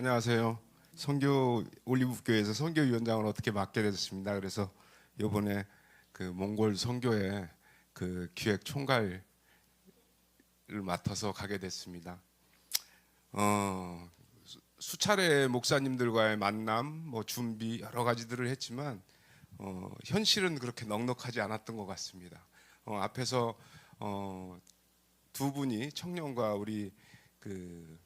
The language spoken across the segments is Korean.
안녕하세요. 선교 올리브교회에서 선교위원장을 어떻게 맡게 됐습니다. 그래서 이번에 그 몽골 선교회 그 기획 총괄을 맡아서 가게 됐습니다. 수차례 목사님들과의 만남, 뭐 준비 여러 가지들을 했지만 현실은 그렇게 넉넉하지 않았던 것 같습니다. 앞에서 두 분이 청년과 우리 그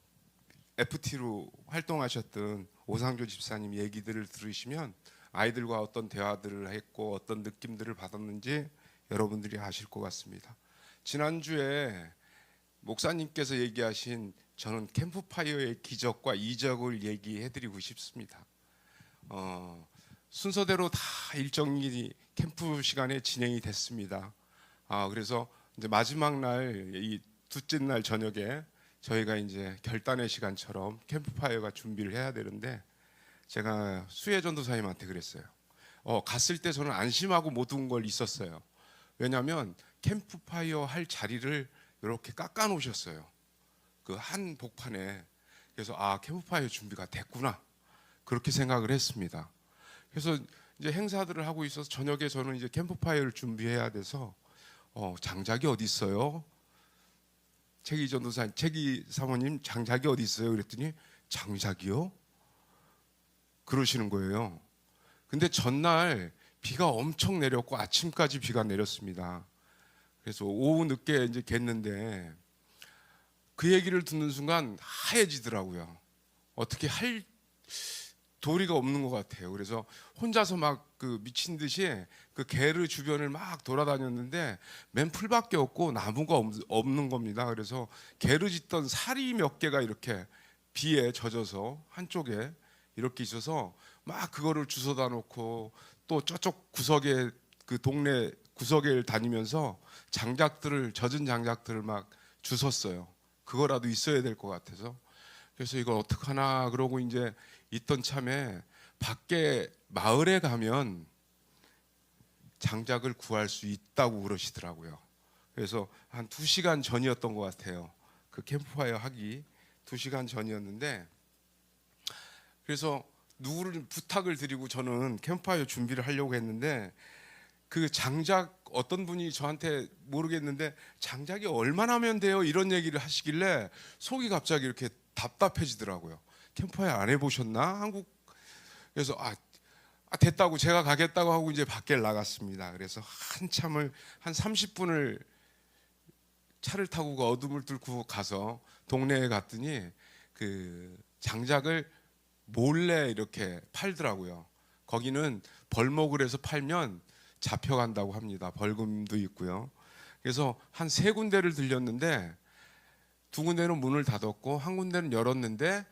FT로 활동하셨던 오상조 집사님 얘기들을 들으시면 아이들과 어떤 대화들을 했고 어떤 느낌들을 받았는지 여러분들이 아실 것 같습니다. 지난주에 목사님께서 얘기하신 저는 캠프파이어의 기적과 이적을 얘기해드리고 싶습니다. 순서대로 다 일정이 캠프 시간에 진행이 됐습니다. 그래서 이제 마지막 날, 이 둘째 날 저녁에 저희가 이제 결단의 시간처럼 캠프파이어가 준비를 해야 되는데 제가 수혜 전도사님한테 그랬어요. 갔을 때 저는 안심하고 모든 걸 있었어요. 왜냐하면 캠프파이어 할 자리를 이렇게 깎아 놓으셨어요. 그 한 복판에. 그래서 캠프파이어 준비가 됐구나 그렇게 생각을 했습니다. 그래서 이제 행사들을 하고 있어서 저녁에 저는 이제 캠프파이어를 준비해야 돼서 장작이 어디 있어요? 최기 전도사님, 최기 사모님 장작이 어디 있어요? 그랬더니 장작이요? 그러시는 거예요. 근데 전날 비가 엄청 내렸고 아침까지 비가 내렸습니다. 그래서 오후 늦게 이제 겠는데 그 얘기를 듣는 순간 하얘지더라고요. 어떻게 할 도리가 없는 것 같아요. 그래서 혼자서 막 그 미친 듯이 그 게르 주변을 막 돌아다녔는데 맨 풀밖에 없고 나무가 없는 겁니다. 그래서 게르 짓던 사리 몇 개가 이렇게 비에 젖어서 한쪽에 이렇게 있어서 막 그거를 주워다 놓고 또 저쪽 구석에 그 동네 구석에 다니면서 장작들을 젖은 장작들을 막 주웠어요. 그거라도 있어야 될 것 같아서. 그래서 이걸 어떡하나 그러고 이제 있던 참에 밖에 마을에 가면 장작을 구할 수 있다고 그러시더라고요. 그래서 한 2시간 전이었던 것 같아요. 그 캠프파이어 하기 2시간 전이었는데 그래서 누구를 부탁을 드리고 저는 캠프파이어 준비를 하려고 했는데 그 장작 어떤 분이 저한테 모르겠는데 장작이 얼마나 하면 돼요? 이런 얘기를 하시길래 속이 갑자기 이렇게 답답해지더라고요. 캠프파이어 안 해보셨나? 그래서 됐다고 제가 가겠다고 하고 이제 밖에 나갔습니다. 그래서 한참을 한 30분을 차를 타고 그 어둠을 뚫고 가서 동네에 갔더니 그 장작을 몰래 이렇게 팔더라고요. 거기는 벌목을 해서 팔면 잡혀간다고 합니다. 벌금도 있고요. 그래서 한 3군데를 들렸는데 2군데는 문을 닫았고 한 군데는 열었는데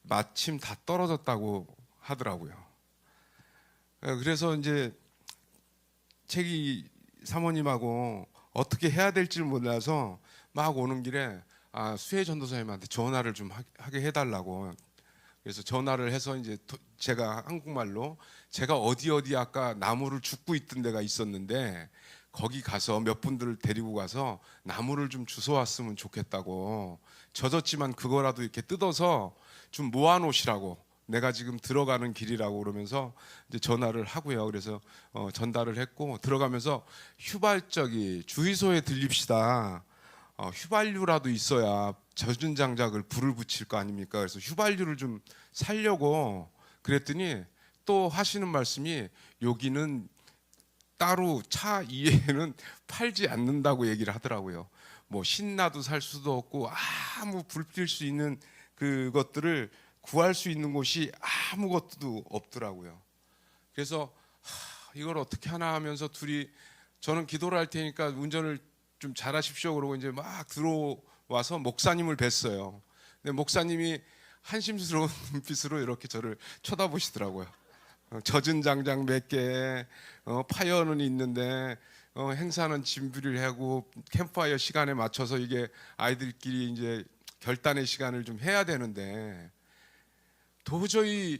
마침 다 떨어졌다고 하더라고요. 그래서 이제 책이 사모님하고 어떻게 해야 될지 몰라서 막 오는 길에 수혜 전도사님한테 전화를 좀 하게 해달라고. 그래서 전화를 해서 이제 제가 한국말로 제가 어디 아까 나무를 줍고 있던 데가 있었는데 거기 가서 몇 분들을 데리고 가서 나무를 좀 주워 왔으면 좋겠다고. 젖었지만 그거라도 이렇게 뜯어서 좀 모아 놓으시라고. 내가 지금 들어가는 길이라고 그러면서 이제 전화를 하고요. 그래서 전달을 했고 들어가면서 휘발적이 주유소에 들립시다. 휘발유라도 있어야 젖은 장작을 불을 붙일 거 아닙니까? 그래서 휘발유를 좀 사려고 그랬더니 또 하시는 말씀이 여기는 따로 차 이외에는 팔지 않는다고 얘기를 하더라고요. 뭐 신나도 살 수도 없고 아무 불필 수 있는 그것들을 구할 수 있는 곳이 아무것도 없더라고요. 그래서 이걸 어떻게 하나 하면서 둘이 저는 기도를 할 테니까 운전을 좀 잘하십시오 그러고 이제 막 들어와서 목사님을 뵀어요. 근데 목사님이 한심스러운 눈빛으로 이렇게 저를 쳐다보시더라고요. 젖은 장작 몇 개, 파이어는 있는데 행사는 준비를 하고 캠프파이어 시간에 맞춰서 이게 아이들끼리 이제 결단의 시간을 좀 해야 되는데 도저히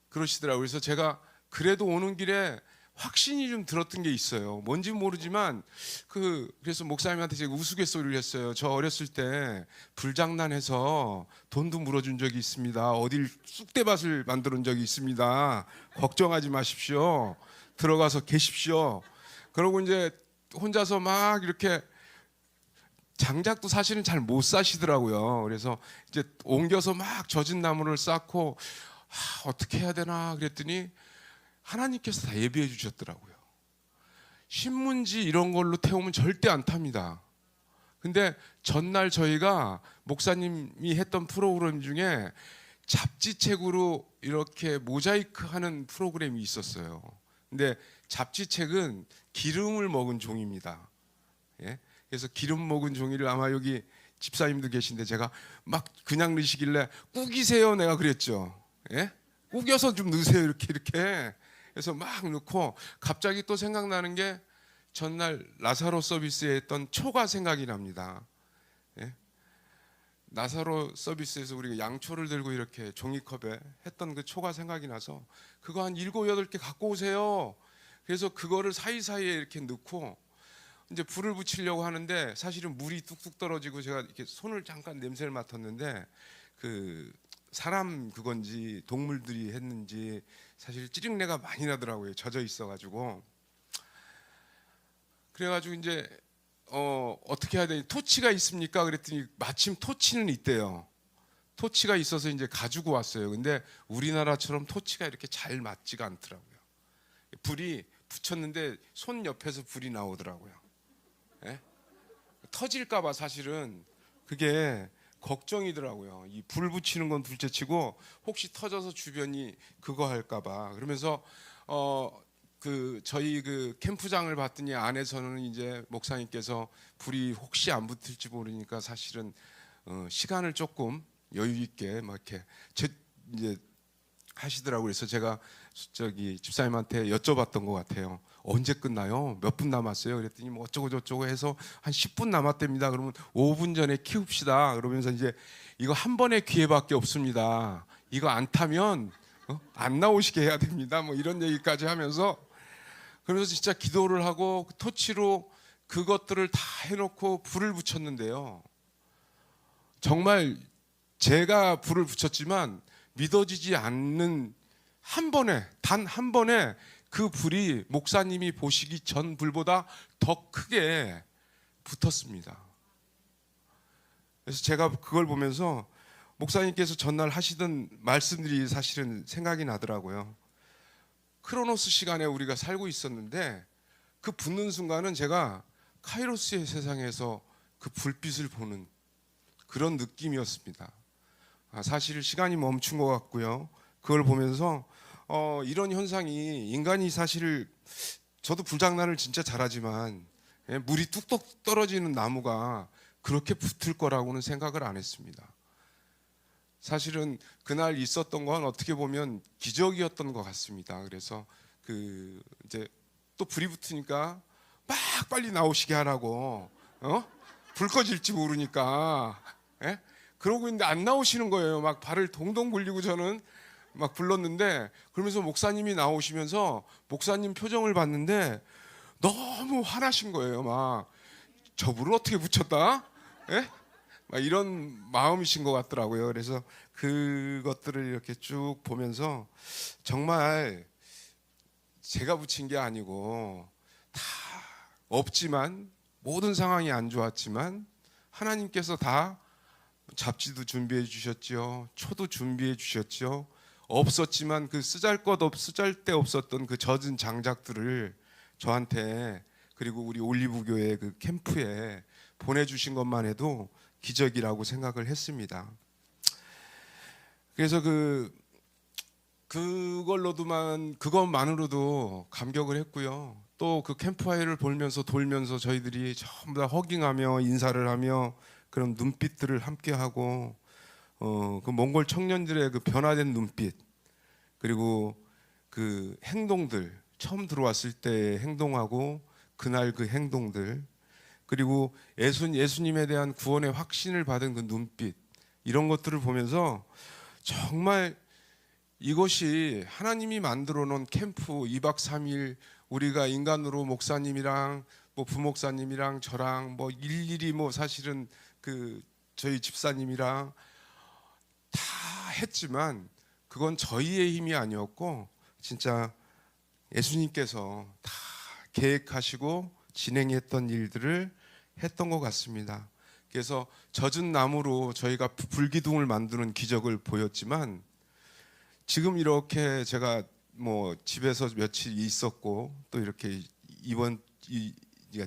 그러시더라고요. 그래서 제가 그래도 오는 길에 확신이 좀 들었던 게 있어요. 뭔지 모르지만 그래서 목사님한테 제가 우스갯소리를 했어요. 저 어렸을 때 불장난해서 돈도 물어준 적이 있습니다. 어딜 쑥대밭을 만들어 온 적이 있습니다. 걱정하지 마십시오. 들어가서 계십시오. 그러고 이제 혼자서 막 이렇게 장작도 사실은 잘 못 사시더라고요. 그래서 이제 옮겨서 막 젖은 나무를 쌓고 어떻게 해야 되나 그랬더니 하나님께서 다 예비해 주셨더라고요. 신문지 이런 걸로 태우면 절대 안 탑니다. 근데 전날 저희가 목사님이 했던 프로그램 중에 잡지책으로 이렇게 모자이크 하는 프로그램이 있었어요. 근데 잡지책은 기름을 먹은 종입니다. 예? 그래서 기름 먹은 종이를 아마 여기 집사님도 계신데 제가 막 그냥 넣으시길래 꾸기세요 내가 그랬죠. 예? 꾸겨서 좀 넣으세요 이렇게. 그래서 막 넣고 갑자기 또 생각나는 게 전날 나사로 서비스에 했던 초가 생각이 납니다. 예? 나사로 서비스에서 우리가 양초를 들고 이렇게 종이컵에 했던 그 초가 생각이 나서 그거 한 7, 8개 갖고 오세요. 그래서 그거를 사이사이에 이렇게 넣고 이제 불을 붙이려고 하는데 사실은 물이 뚝뚝 떨어지고 제가 이렇게 손을 잠깐 냄새를 맡았는데 그 사람 그건지 동물들이 했는지 사실 찌릉내가 많이 나더라고요. 젖어 있어가지고. 그래가지고 이제 어떻게 해야 되니 토치가 있습니까? 그랬더니 마침 토치는 있대요. 토치가 있어서 이제 가지고 왔어요. 근데 우리나라처럼 토치가 이렇게 잘 맞지가 않더라고요. 불이 붙였는데 손 옆에서 불이 나오더라고요. 예? 터질까봐 사실은 그게 걱정이더라고요. 이 불 붙이는 건 둘째치고 혹시 터져서 주변이 그거 할까봐. 그러면서 저희 그 캠프장을 봤더니 안에서는 이제 목사님께서 불이 혹시 안 붙을지 모르니까 사실은 시간을 조금 여유 있게 막 이렇게 이제 하시더라고요. 그래서 제가 저기 집사님한테 여쭤봤던 것 같아요. 언제 끝나요? 몇 분 남았어요? 그랬더니 뭐 어쩌고 저쩌고 해서 한 10분 남았답니다. 그러면 5분 전에 키웁시다. 그러면서 이제 이거 한 번의 기회밖에 없습니다. 이거 안 타면 안 나오시게 해야 됩니다. 뭐 이런 얘기까지 하면서 그러면서 진짜 기도를 하고 토치로 그것들을 다 해놓고 불을 붙였는데요. 정말 제가 불을 붙였지만 믿어지지 않는 단 한 번에 그 불이 목사님이 보시기 전 불보다 더 크게 붙었습니다. 그래서 제가 그걸 보면서 목사님께서 전날 하시던 말씀들이 사실은 생각이 나더라고요. 크로노스 시간에 우리가 살고 있었는데 그 붙는 순간은 제가 카이로스의 세상에서 그 불빛을 보는 그런 느낌이었습니다. 사실 시간이 멈춘 것 같고요. 그걸 보면서 이런 현상이 인간이 사실 저도 불장난을 진짜 잘하지만 물이 뚝뚝 떨어지는 나무가 그렇게 붙을 거라고는 생각을 안 했습니다. 사실은 그날 있었던 건 어떻게 보면 기적이었던 것 같습니다. 그래서 이제 또 불이 붙으니까 막 빨리 나오시게 하라고 불 꺼질지 모르니까 그러고 있는데 안 나오시는 거예요. 막 발을 동동 굴리고 저는 막 불렀는데 그러면서 목사님이 나오시면서 목사님 표정을 봤는데 너무 화나신 거예요. 막 저 불을 어떻게 붙였다? 막 이런 마음이신 것 같더라고요. 그래서 그것들을 이렇게 쭉 보면서 정말 제가 붙인 게 아니고 다 없지만 모든 상황이 안 좋았지만 하나님께서 다 잡지도 준비해 주셨죠. 초도 준비해 주셨죠. 없었지만 그 쓰잘데 없었던 그 젖은 장작들을 저한테 그리고 우리 올리브교회 그 캠프에 보내주신 것만 해도 기적이라고 생각을 했습니다. 그래서 그것만으로도 감격을 했고요. 또 그 캠프파이어를 돌면서 저희들이 전부 다 허깅하며 인사를 하며 그런 눈빛들을 함께 하고 그 몽골 청년들의 그 변화된 눈빛 그리고 그 행동들 처음 들어왔을 때 행동하고 그날 그 행동들 그리고 예수님에 대한 구원의 확신을 받은 그 눈빛 이런 것들을 보면서 정말 이것이 하나님이 만들어 놓은 캠프 2박 3일 우리가 인간으로 목사님이랑 뭐 부목사님이랑 저랑 뭐 일일이 뭐 사실은 그 저희 집사님이랑 다 했지만 그건 저희의 힘이 아니었고 진짜 예수님께서 다 계획하시고 진행했던 일들을 했던 것 같습니다. 그래서 젖은 나무로 저희가 불기둥을 만드는 기적을 보였지만 지금 이렇게 제가 뭐 집에서 며칠 있었고 또 이렇게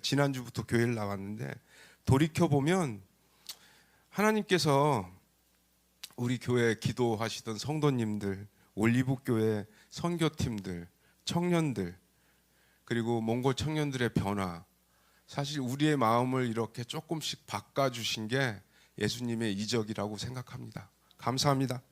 지난주부터 교회를 나왔는데 돌이켜 보면 하나님께서 우리 교회 기도하시던 성도님들, 올리브 교회 선교팀들, 청년들, 그리고 몽골 청년들의 변화, 사실 우리의 마음을 이렇게 조금씩 바꿔주신 게 예수님의 이적이라고 생각합니다. 감사합니다.